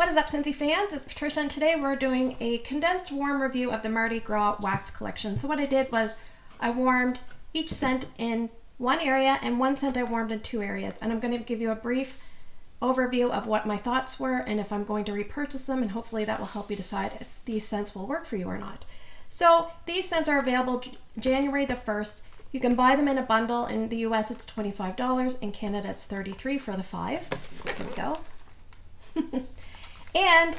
What is up, Scentsy fans? It's Patricia, and today we're doing a condensed warm review of the Mardi Gras wax collection. So what I did was I warmed each scent in one area and one scent I warmed in two areas. And I'm going to give you a brief overview of what my thoughts were and if I'm going to repurchase them, and hopefully that will help you decide if these scents will work for you or not. So these scents are available January the 1st. You can buy them in a bundle. In the US it's $25. In Canada it's $33 for the 5. Here we go. And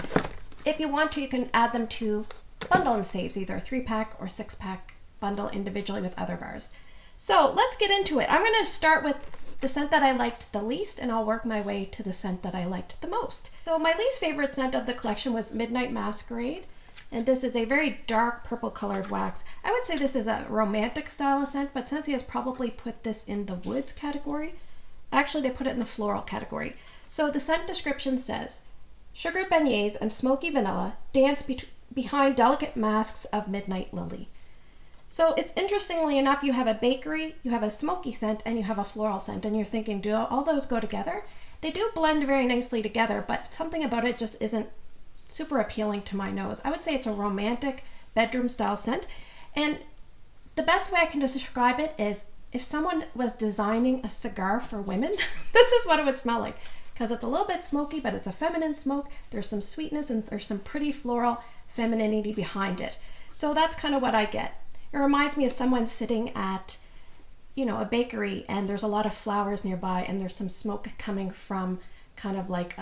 if you want to, you can add them to bundle and saves, either a 3-pack or 6-pack bundle individually with other bars. So let's get into it. I'm going to start with the scent that I liked the least, and I'll work my way to the scent that I liked the most. So my least favorite scent of the collection was Midnight Masquerade, and this is a very dark purple colored wax. I would say this is a romantic style of scent, but Scentsy has probably put this in the woods category. Actually, they put it in the floral category. So the scent description says, sugared beignets and smoky vanilla dance behind delicate masks of midnight lily. So it's interestingly enough, you have a bakery, you have a smoky scent, and you have a floral scent, and you're thinking, do all those go together? They do blend very nicely together, but something about it just isn't super appealing to my nose. I would say it's a romantic bedroom style scent, and the best way I can describe it is if someone was designing a cigar for women, this is what it would smell like. Because it's a little bit smoky, but it's a feminine smoke. There's some sweetness and there's some pretty floral femininity behind it. So that's kind of what I get. It reminds me of someone sitting at, a bakery, and there's a lot of flowers nearby, and there's some smoke coming from kind of like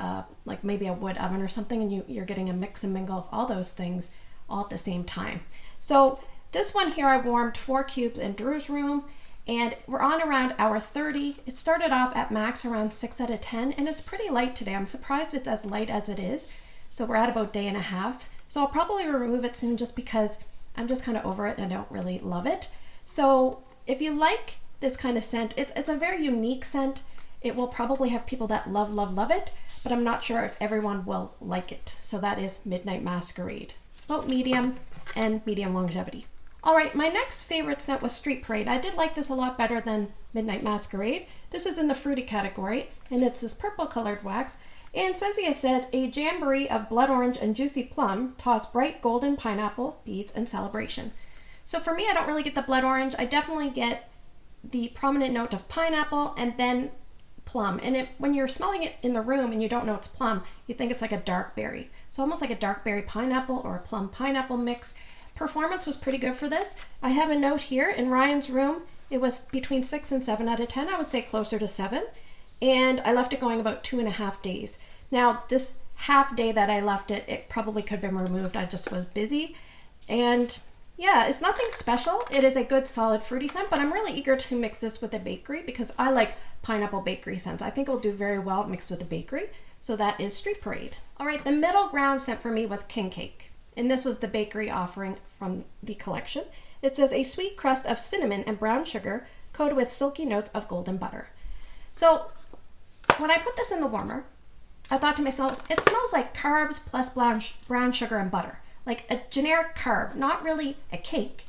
maybe a wood oven or something, and you're getting a mix and mingle of all those things all at the same time. So this one here, I warmed 4 cubes in Drew's room, and we're on around hour 30. It started off at max around 6 out of 10, and it's pretty light today. I'm surprised it's as light as it is. So we're at about a day and a half. So I'll probably remove it soon just because I'm just kind of over it and I don't really love it. So if you like this kind of scent, it's a very unique scent. It will probably have people that love it, but I'm not sure if everyone will like it. So that is Midnight Masquerade. About medium and medium longevity. All right, my next favorite scent was Street Parade. I did like this a lot better than Midnight Masquerade. This is in the fruity category, and it's this purple colored wax. And Scentsy has said, a jamboree of blood orange and juicy plum toss bright golden pineapple, beads, and celebration. So for me, I don't really get the blood orange. I definitely get the prominent note of pineapple and then plum. And when you're smelling it in the room and you don't know it's plum, you think it's like a dark berry. So almost like a dark berry pineapple or a plum pineapple mix. Performance was pretty good for this. I have a note here in Ryan's room. It was between 6 and 7 out of 10. I would say closer to 7. And I left it going about 2.5 days. Now, this half day that I left it, it probably could have been removed. I just was busy. And yeah, it's nothing special. It is a good solid fruity scent, but I'm really eager to mix this with a bakery because I like pineapple bakery scents. I think it'll do very well mixed with a bakery. So that is Street Parade. All right, the middle ground scent for me was King Cake. And this was the bakery offering from the collection. It says a sweet crust of cinnamon and brown sugar coated with silky notes of golden butter. So when I put this in the warmer, I thought to myself, it smells like carbs plus brown sugar and butter. Like a generic carb, not really a cake,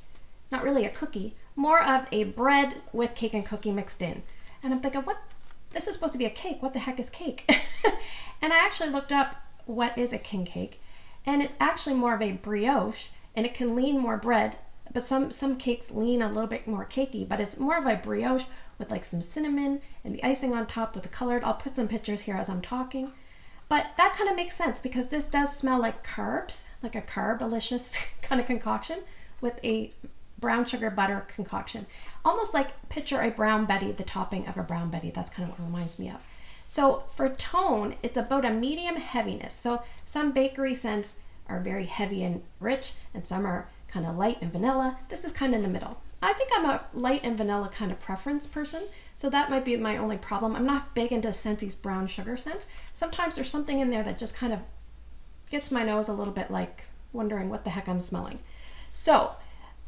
not really a cookie, more of a bread with cake and cookie mixed in. And I'm thinking, what? This is supposed to be a cake. What the heck is cake? And I actually looked up what is a king cake. And it's actually more of a brioche, and it can lean more bread, but some cakes lean a little bit more cakey, but it's more of a brioche with like some cinnamon and the icing on top with the colored. I'll put some pictures here as I'm talking. But that kind of makes sense because this does smell like carbs, like a carb-alicious kind of concoction with a brown sugar butter concoction. Almost like picture a Brown Betty, the topping of a Brown Betty. That's kind of what it reminds me of. So for tone, it's about a medium heaviness. So some bakery scents are very heavy and rich, and some are kind of light and vanilla. This is kind of in the middle. I think I'm a light and vanilla kind of preference person, so that might be my only problem. I'm not big into Scentsy's brown sugar scents. Sometimes there's something in there that just kind of gets my nose a little bit like wondering what the heck I'm smelling. So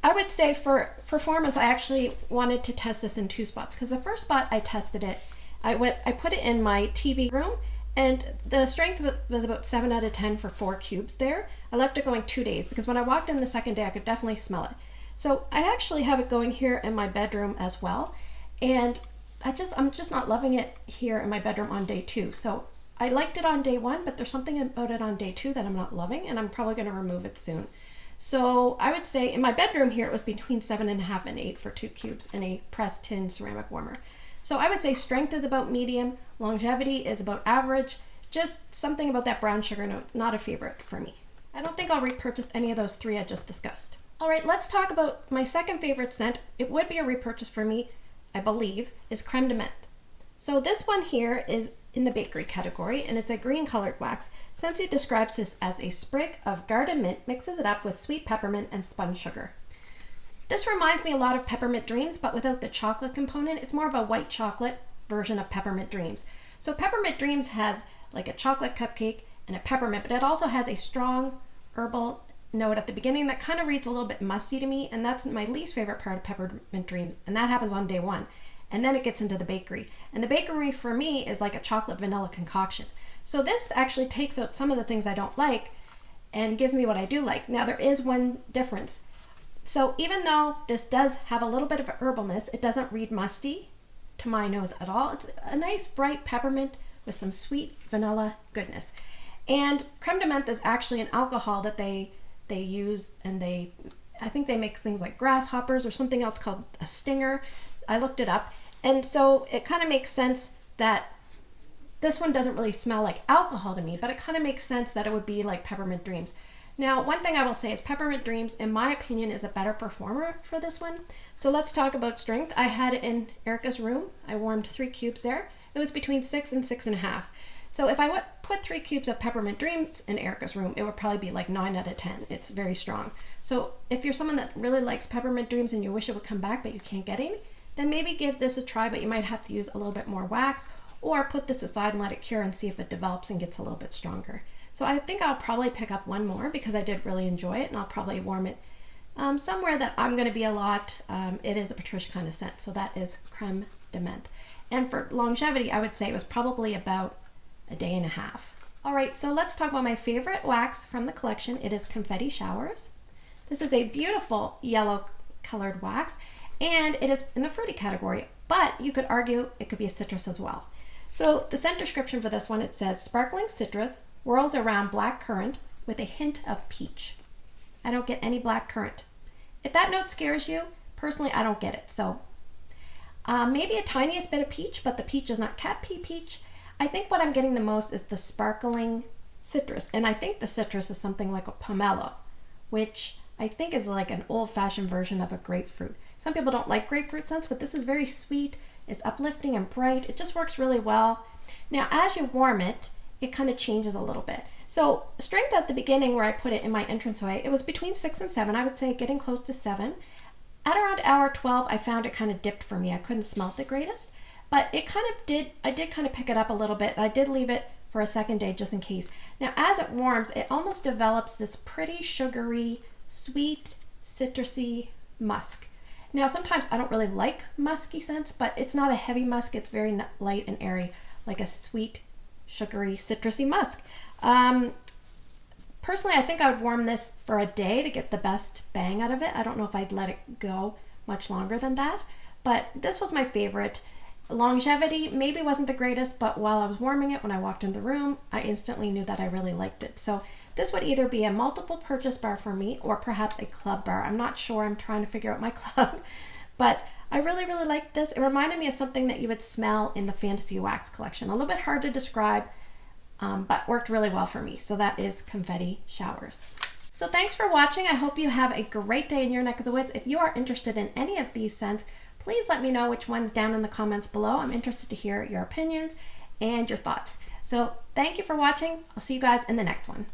I would say for performance, I actually wanted to test this in 2 spots because the first spot I tested it, I put it in my TV room, and the strength was about 7 out of 10 for 4 cubes there. I left it going 2 days because when I walked in the second day, I could definitely smell it. So I actually have it going here in my bedroom as well. And I'm just not loving it here in my bedroom on day 2. So I liked it on day 1, but there's something about it on day 2 that I'm not loving, and I'm probably going to remove it soon. So I would say in my bedroom here, it was between 7.5 and 8 for 2 cubes in a pressed tin ceramic warmer. So I would say strength is about medium, longevity is about average, just something about that brown sugar note, not a favorite for me. I don't think I'll repurchase any of those 3 I just discussed. All right, let's talk about my second favorite scent. It would be a repurchase for me, I believe, is Creme De Menthe. So this one here is in the bakery category, and it's a green colored wax. Scentsy describes this as a sprig of garden mint, mixes it up with sweet peppermint and spun sugar. This reminds me a lot of Peppermint Dreams, but without the chocolate component. It's more of a white chocolate version of Peppermint Dreams. So Peppermint Dreams has like a chocolate cupcake and a peppermint, but it also has a strong herbal note at the beginning that kind of reads a little bit musty to me, and that's my least favorite part of Peppermint Dreams, and that happens on day 1. And then it gets into the bakery. And the bakery for me is like a chocolate vanilla concoction. So this actually takes out some of the things I don't like and gives me what I do like. Now there is one difference. So even though this does have a little bit of herbalness, it doesn't read musty to my nose at all. It's a nice bright peppermint with some sweet vanilla goodness. And Creme De Menthe is actually an alcohol that they use, and I think they make things like grasshoppers or something else called a stinger. I looked it up, and so it kind of makes sense that this one doesn't really smell like alcohol to me, but it kind of makes sense that it would be like Peppermint Dreams. Now, one thing I will say is Peppermint Dreams, in my opinion, is a better performer for this one. So let's talk about strength. I had it in Erica's room. I warmed 3 cubes there. It was between 6 and 6.5. So if I would put 3 cubes of Peppermint Dreams in Erica's room, it would probably be like 9 out of 10. It's very strong. So if you're someone that really likes Peppermint Dreams and you wish it would come back but you can't get any, then maybe give this a try, but you might have to use a little bit more wax, or put this aside and let it cure and see if it develops and gets a little bit stronger. So I think I'll probably pick up one more because I did really enjoy it, and I'll probably warm it somewhere that I'm going to be a lot. It is a Patricia kind of scent, so that is Creme De Menthe. And for longevity, I would say it was probably about a day and a half. All right, so let's talk about my favorite wax from the collection. It is Confetti Showers. This is a beautiful yellow colored wax, and it is in the fruity category, but you could argue it could be a citrus as well. So the scent description for this one, it says sparkling citrus whirls around black currant with a hint of peach. I don't get any black currant. If that note scares you, personally, I don't get it. So maybe a tiniest bit of peach, but the peach is not cat pee peach. I think what I'm getting the most is the sparkling citrus, and I think the citrus is something like a pomelo, which I think is like an old-fashioned version of a grapefruit. Some people don't like grapefruit scents, but this is very sweet. It's uplifting and bright. It just works really well. Now, as you warm it, it kind of changes a little bit. So strength at the beginning where I put it in my entranceway, it was between 6 and 7. I would say getting close to 7. At around hour 12, I found it kind of dipped for me. I couldn't smell it the greatest, but it kind of did. I did kind of pick it up a little bit. I did leave it for a second day just in case. Now, as it warms, it almost develops this pretty sugary, sweet, citrusy musk. Now, sometimes I don't really like musky scents, but it's not a heavy musk. It's very light and airy, like a sweet, sugary, citrusy musk. Personally, I think I would warm this for a day to get the best bang out of it. I don't know if I'd let it go much longer than that, but this was my favorite. Longevity maybe wasn't the greatest, but while I was warming it, when I walked in the room, I instantly knew that I really liked it. So this would either be a multiple purchase bar for me or perhaps a club bar. I'm not sure. I'm trying to figure out my club, but I really, really liked this. It reminded me of something that you would smell in the Fantasy Wax collection. A little bit hard to describe, but worked really well for me. So that is Confetti Showers. So thanks for watching. I hope you have a great day in your neck of the woods. If you are interested in any of these scents, please let me know which ones down in the comments below. I'm interested to hear your opinions and your thoughts. So thank you for watching. I'll see you guys in the next one.